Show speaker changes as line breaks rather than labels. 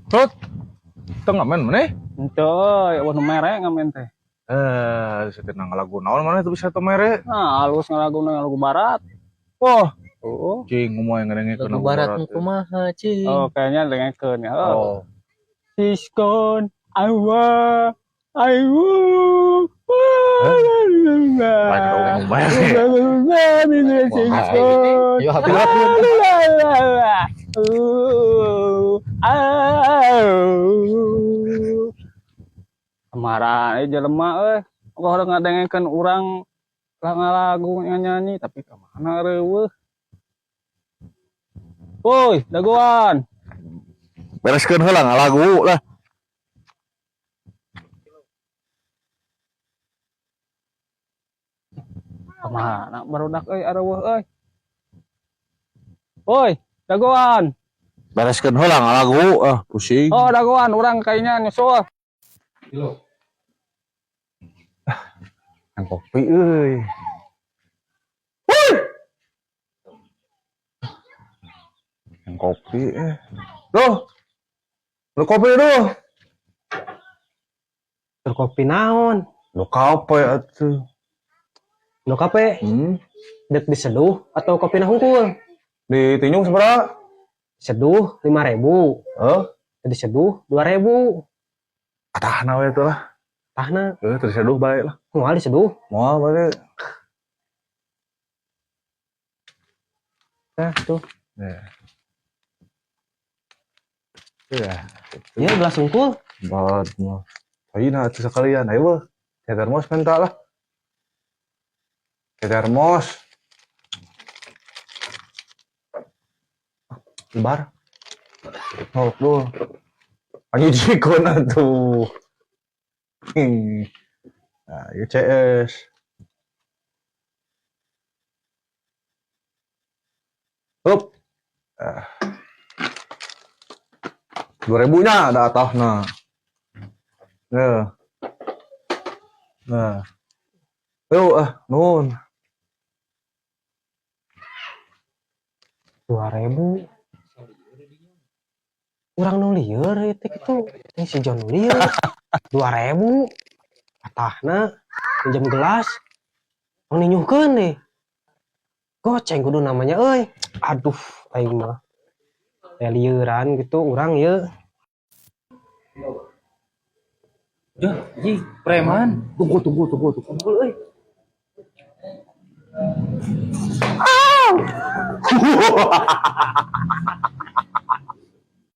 Rot, kita ngamen mana?
Ente, ya warna merek ngamen teh.
Bisa tenang lagu naon mana itu bisa tuh mere?
Nah, halus ngalagu lagu barat.
Wah,
Oh,
cing ngomong yang ngerengek
Lagu barat kumaha cing.
oh kayaknya dengekeun ya.
Oh,
Siskon, awa, ayu.
banyak orang ngomong.
Siskon.
Yo happy
Kemarin jelema kok orang ngadengekeun urang lagu nyanyi tapi kemana reueuh. Woi, dagoan.
Bereskeun heula ngalagu lah.
Kemana barudak areueuh euy. Woi, dagoan.
Bereskeun heula ngalagu, pusing.
Oh, dagoan urang kayaknya nyusul.
Yang kopi euy. Yang kopi Duh. Lu kopi duh.
Kopi naon?
Lu kape atuh.
Nu kape dek diseduh atau kopi na hungkul?
Di Tinjung sabaraha?
Seduh 5.000. Diseduh 2.000.
Atahna we atuh lah.
Tahna
Terus seduh bae lah.
moal diseduh.
Moal bae.
Nah, tuh.
Ya.
Iya gelas hungkul.
Buat mah. Ayeuna atuh sakalian ayo weh. Teh termos minta lah. Teh termos. Bar. Oh, tuh. Panyujikeun atuh. Nah, ieu CS. Hup. 2.000-nya ada atahna. Nah. Nah. Yuk, nuhun.
2.000. Urang nu lieur itu ini si John lieur. 2.000. Atahna pinjam gelas. Meninyuhkeun deh. Goceng kudu namanya euy. Aduh, aing mah. Ya lieuran gitu urang ieu.
Dah, ji preman.
Tunggu.
Euy.